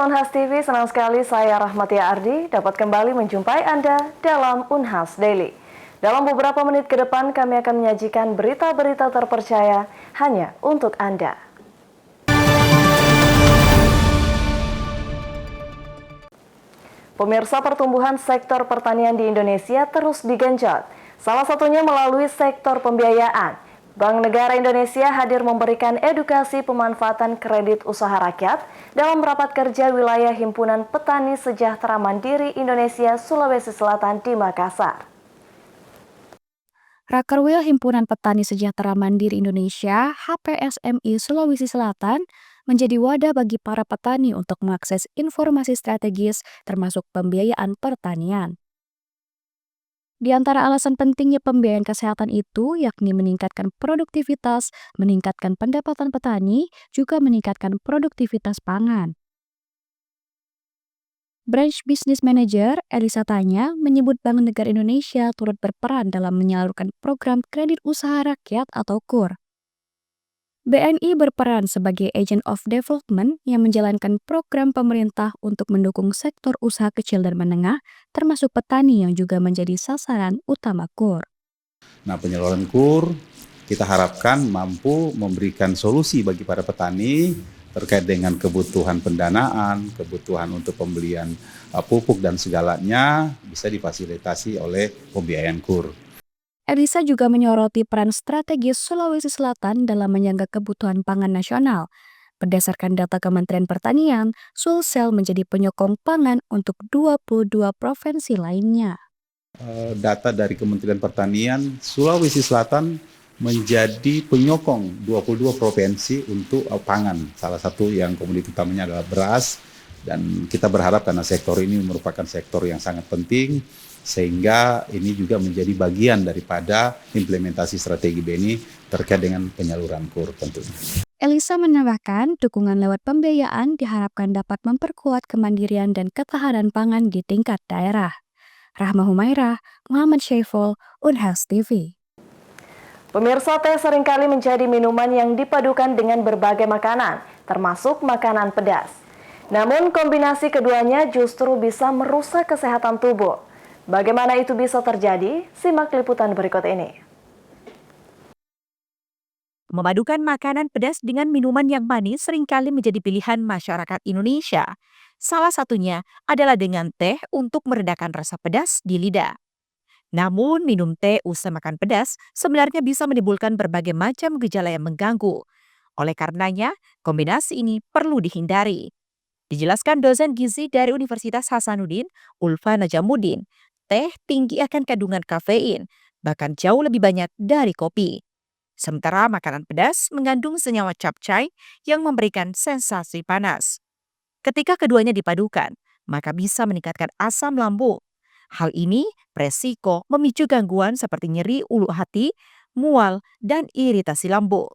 Unhas TV, senang sekali saya Rahmatia Ardi dapat kembali menjumpai Anda dalam Unhas Daily. Dalam beberapa menit ke depan kami akan menyajikan berita-berita terpercaya hanya untuk Anda. Pemirsa, pertumbuhan sektor pertanian di Indonesia terus digenjot, salah satunya melalui sektor pembiayaan. Bank Negara Indonesia hadir memberikan edukasi pemanfaatan kredit usaha rakyat dalam rapat kerja wilayah Himpunan Petani Sejahtera Mandiri Indonesia Sulawesi Selatan di Makassar. Rakerwil Himpunan Petani Sejahtera Mandiri Indonesia (HPSMI) Sulawesi Selatan menjadi wadah bagi para petani untuk mengakses informasi strategis termasuk pembiayaan pertanian. Di antara alasan pentingnya pembiayaan kesehatan itu yakni meningkatkan produktivitas, meningkatkan pendapatan petani, juga meningkatkan produktivitas pangan. Branch Business Manager Elisa Tanya menyebut Bank Negara Indonesia turut berperan dalam menyalurkan program kredit usaha rakyat atau KUR. BNI berperan sebagai Agent of Development yang menjalankan program pemerintah untuk mendukung sektor usaha kecil dan menengah, termasuk petani yang juga menjadi sasaran utama KUR. Nah, penyaluran KUR kita harapkan mampu memberikan solusi bagi para petani terkait dengan kebutuhan pendanaan, kebutuhan untuk pembelian pupuk dan segalanya bisa difasilitasi oleh pembiayaan KUR. Elisa juga menyoroti peran strategis Sulawesi Selatan dalam menyangga kebutuhan pangan nasional. Berdasarkan data Kementerian Pertanian, Sulsel menjadi penyokong pangan untuk 22 provinsi lainnya. Data dari Kementerian Pertanian, Sulawesi Selatan menjadi penyokong 22 provinsi untuk pangan. Salah satu yang komoditi utamanya adalah beras, dan kita berharap karena sektor ini merupakan sektor yang sangat penting, sehingga ini juga menjadi bagian daripada implementasi strategi BNI terkait dengan penyaluran KUR tentunya. Elisa menambahkan, dukungan lewat pembiayaan diharapkan dapat memperkuat kemandirian dan ketahanan pangan di tingkat daerah. Rahma Humairah, Muhammad Syaiful, Unhas TV. Pemirsa, teh seringkali menjadi minuman yang dipadukan dengan berbagai makanan, termasuk makanan pedas. Namun kombinasi keduanya justru bisa merusak kesehatan tubuh. Bagaimana itu bisa terjadi? Simak liputan berikut ini. Memadukan makanan pedas dengan minuman yang manis seringkali menjadi pilihan masyarakat Indonesia. Salah satunya adalah dengan teh untuk meredakan rasa pedas di lidah. Namun, minum teh usai makan pedas sebenarnya bisa menimbulkan berbagai macam gejala yang mengganggu. Oleh karenanya, kombinasi ini perlu dihindari. Dijelaskan dosen gizi dari Universitas Hasanuddin, Ulfa Najamuddin, teh tinggi akan kandungan kafein, bahkan jauh lebih banyak dari kopi. Sementara makanan pedas mengandung senyawa capcay yang memberikan sensasi panas. Ketika keduanya dipadukan, maka bisa meningkatkan asam lambung. Hal ini beresiko memicu gangguan seperti nyeri ulu hati, mual, dan iritasi lambung.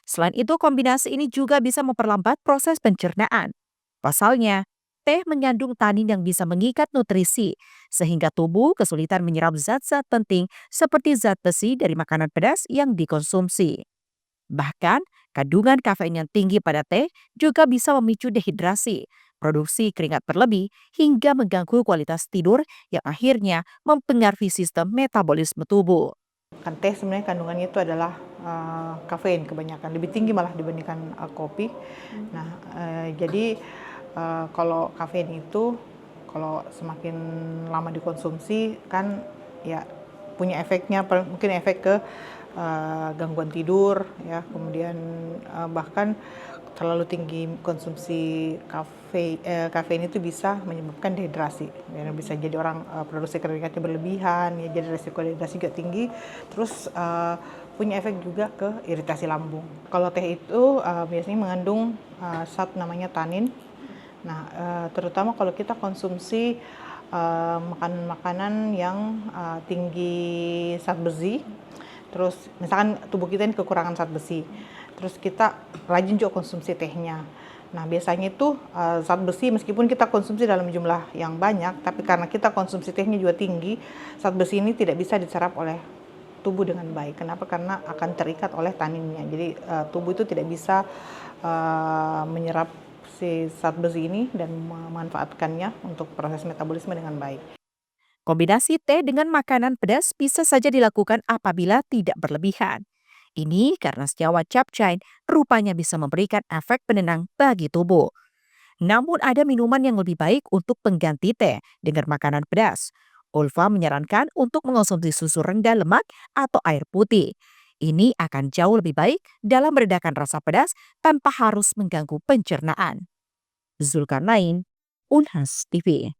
Selain itu, kombinasi ini juga bisa memperlambat proses pencernaan. Pasalnya, teh mengandung tanin yang bisa mengikat nutrisi, sehingga tubuh kesulitan menyerap zat-zat penting seperti zat besi dari makanan pedas yang dikonsumsi. Bahkan, kandungan kafein yang tinggi pada teh juga bisa memicu dehidrasi, produksi keringat berlebih, hingga mengganggu kualitas tidur yang akhirnya mempengaruhi sistem metabolisme tubuh. Kan teh sebenarnya kandungannya itu adalah kafein kebanyakan, lebih tinggi malah dibandingkan kopi. Nah, jadi kalau kafein itu kalau semakin lama dikonsumsi kan ya punya efeknya, mungkin efek ke gangguan tidur ya, kemudian bahkan terlalu tinggi konsumsi kafein itu bisa menyebabkan dehidrasi ya, bisa jadi orang produksi keringatnya berlebihan ya, jadi resiko dehidrasi juga tinggi, terus punya efek juga ke iritasi lambung. Kalau teh itu biasanya mengandung zat namanya tanin. Nah, terutama kalau kita konsumsi makanan-makanan yang tinggi zat besi, terus misalkan tubuh kita ini kekurangan zat besi, terus kita rajin juga konsumsi tehnya. Nah, biasanya itu zat besi meskipun kita konsumsi dalam jumlah yang banyak, tapi karena kita konsumsi tehnya juga tinggi, zat besi ini tidak bisa diserap oleh tubuh dengan baik. Kenapa? Karena akan terikat oleh taninnya. Jadi tubuh itu tidak bisa menyerap si zat besi ini dan memanfaatkannya untuk proses metabolisme dengan baik. Kombinasi teh dengan makanan pedas bisa saja dilakukan apabila tidak berlebihan. Ini karena senyawa capsaicin rupanya bisa memberikan efek penenang bagi tubuh. Namun ada minuman yang lebih baik untuk pengganti teh dengan makanan pedas. Ulfa menyarankan untuk mengonsumsi susu rendah lemak atau air putih. Ini akan jauh lebih baik dalam meredakan rasa pedas tanpa harus mengganggu pencernaan. Zulkarnain, Unhas TV.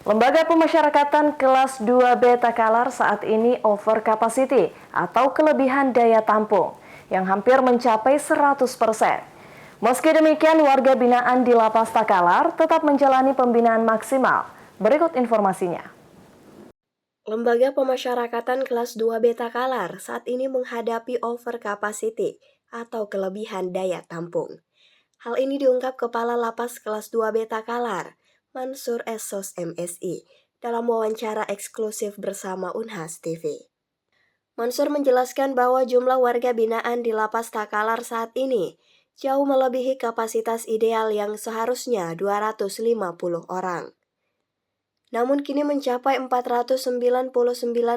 Lembaga Pemasyarakatan kelas 2 Beta Kalar saat ini over capacity atau kelebihan daya tampung yang hampir mencapai 100%. Meski demikian, warga binaan di Lapas Takalar tetap menjalani pembinaan maksimal. Berikut informasinya. Lembaga Pemasyarakatan kelas 2 Beta Kalar saat ini menghadapi over capacity atau kelebihan daya tampung. Hal ini diungkap Kepala Lapas kelas 2 Beta Kalar, Mansur Esos MSI, dalam wawancara eksklusif bersama Unhas TV. Mansur menjelaskan bahwa jumlah warga binaan di Lapas Takalar saat ini jauh melebihi kapasitas ideal yang seharusnya 250 orang. Namun kini mencapai 499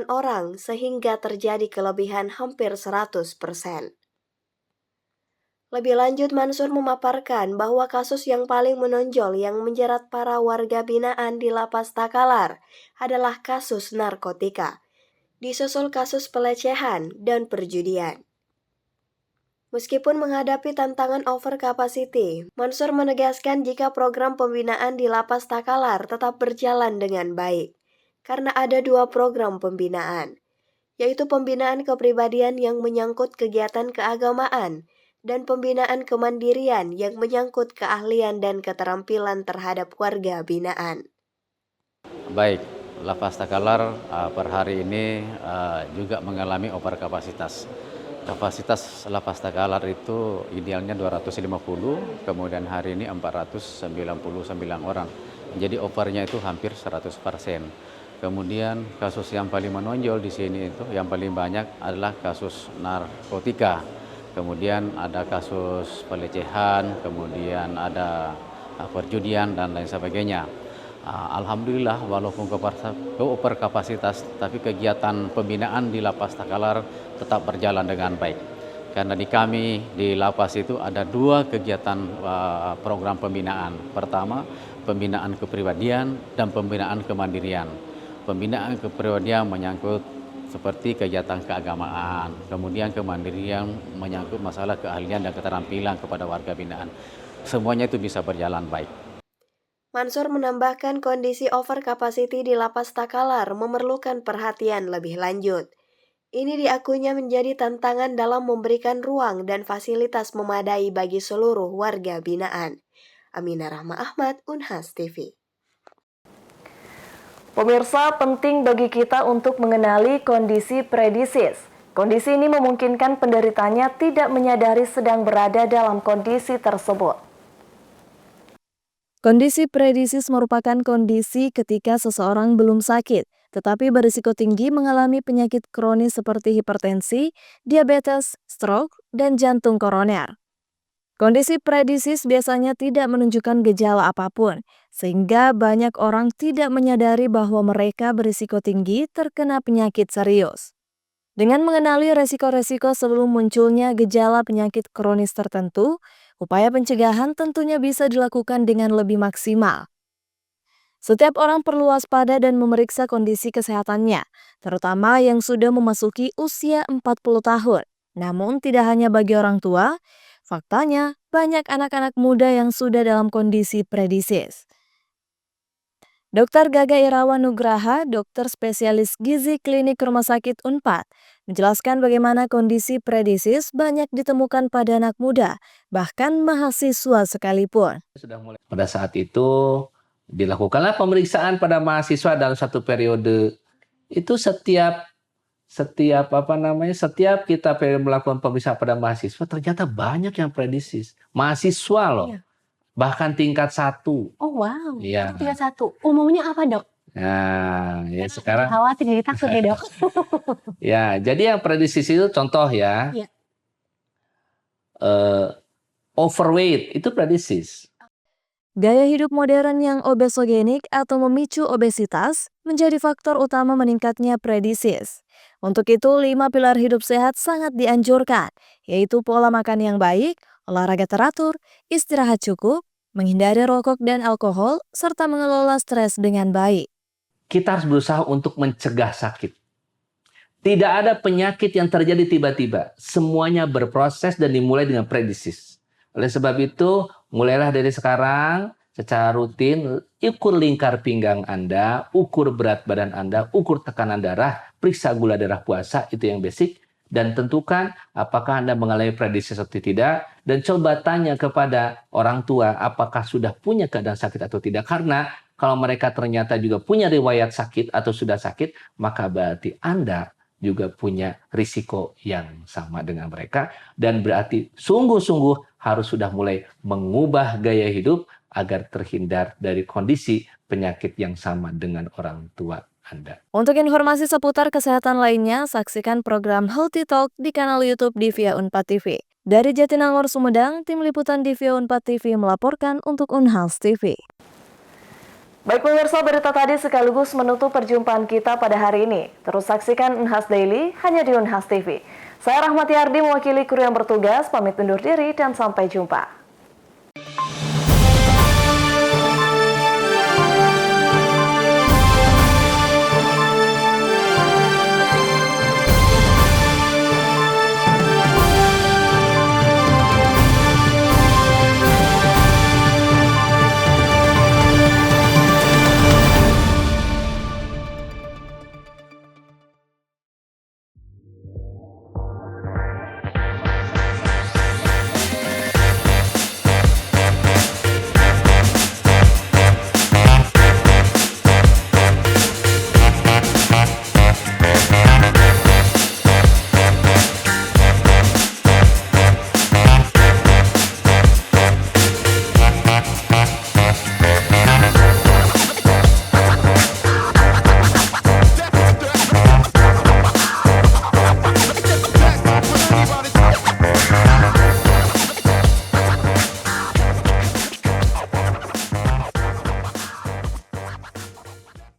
orang sehingga terjadi kelebihan hampir 100%. Lebih lanjut, Mansur memaparkan bahwa kasus yang paling menonjol yang menjerat para warga binaan di Lapas Takalar adalah kasus narkotika, disusul kasus pelecehan dan perjudian. Meskipun menghadapi tantangan over capacity, Mansur menegaskan jika program pembinaan di Lapas Takalar tetap berjalan dengan baik, karena ada 2 program pembinaan, yaitu pembinaan kepribadian yang menyangkut kegiatan keagamaan dan pembinaan kemandirian yang menyangkut keahlian dan keterampilan terhadap warga binaan. Baik, Lapas Takalar per hari ini juga mengalami over kapasitas. Kapasitas Lapas Takalar itu idealnya 250, kemudian hari ini 499 orang. Jadi overnya itu hampir 100%. Kemudian kasus yang paling menonjol di sini itu yang paling banyak adalah kasus narkotika. Kemudian ada kasus pelecehan, kemudian ada perjudian dan lain sebagainya. Alhamdulillah walaupun over kapasitas, tapi kegiatan pembinaan di Lapas Takalar tetap berjalan dengan baik. Karena di kami di Lapas itu ada 2 kegiatan program pembinaan. Pertama, pembinaan kepribadian dan pembinaan kemandirian. Pembinaan kepribadian menyangkut seperti kegiatan keagamaan, kemudian kemandirian menyangkut masalah keahlian dan keterampilan kepada warga binaan. Semuanya itu bisa berjalan baik. Mansur menambahkan kondisi over capacity di Lapas Takalar memerlukan perhatian lebih lanjut. Ini diakuinya menjadi tantangan dalam memberikan ruang dan fasilitas memadai bagi seluruh warga binaan. Aminah Rahma Ahmad, Unhas TV. Pemirsa, penting bagi kita untuk mengenali kondisi predisis. Kondisi ini memungkinkan penderitanya tidak menyadari sedang berada dalam kondisi tersebut. Kondisi predisis merupakan kondisi ketika seseorang belum sakit, tetapi berisiko tinggi mengalami penyakit kronis seperti hipertensi, diabetes, stroke, dan jantung koroner. Kondisi predisis biasanya tidak menunjukkan gejala apapun, sehingga banyak orang tidak menyadari bahwa mereka berisiko tinggi terkena penyakit serius. Dengan mengenali resiko-resiko sebelum munculnya gejala penyakit kronis tertentu, upaya pencegahan tentunya bisa dilakukan dengan lebih maksimal. Setiap orang perlu waspada dan memeriksa kondisi kesehatannya, terutama yang sudah memasuki usia 40 tahun. Namun tidak hanya bagi orang tua, faktanya banyak anak-anak muda yang sudah dalam kondisi predisis. Dr. Gaga Irawan Nugraha, dokter spesialis gizi klinik Rumah Sakit Unpad, menjelaskan bagaimana kondisi predisis banyak ditemukan pada anak muda, bahkan mahasiswa sekalipun. Pada saat itu dilakukanlah pemeriksaan pada mahasiswa dalam satu periode. Itu setiap kita melakukan pemeriksaan pada mahasiswa, ternyata banyak yang predisis. Mahasiswa loh. Iya. Bahkan tingkat 1. Oh wow, ya. Tingkat 1. Umumnya apa, Dok? Nah, ya sekarang khawatir jadi takut ya, Dok. Ya, jadi yang predisis itu contoh ya. Iya. overweight, itu predisis. Gaya hidup modern yang obesogenik atau memicu obesitas menjadi faktor utama meningkatnya predisis. Untuk itu, 5 pilar hidup sehat sangat dianjurkan, yaitu pola makan yang baik, olahraga teratur, istirahat cukup, menghindari rokok dan alkohol, serta mengelola stres dengan baik. Kita harus berusaha untuk mencegah sakit. Tidak ada penyakit yang terjadi tiba-tiba. Semuanya berproses dan dimulai dengan predisis. Oleh sebab itu, mulailah dari sekarang secara rutin, ukur lingkar pinggang Anda, ukur berat badan Anda, ukur tekanan darah, periksa gula darah puasa, itu yang basic. Dan tentukan apakah Anda mengalami predisis atau tidak. Dan coba tanya kepada orang tua apakah sudah punya keadaan sakit atau tidak. Karena kalau mereka ternyata juga punya riwayat sakit atau sudah sakit, maka berarti Anda juga punya risiko yang sama dengan mereka. Dan berarti sungguh-sungguh harus sudah mulai mengubah gaya hidup agar terhindar dari kondisi penyakit yang sama dengan orang tua Anda. Untuk informasi seputar kesehatan lainnya, saksikan program Healthy Talk di kanal YouTube Divya Unpad TV. Dari Jatinangor, Sumedang, tim liputan Divya Unpad TV melaporkan untuk Unhas TV. Baik pemirsa, berita tadi sekaligus menutup perjumpaan kita pada hari ini. Terus saksikan Unhas Daily hanya di Unhas TV. Saya Rahmati Ardi mewakili kru yang bertugas, pamit undur diri dan sampai jumpa.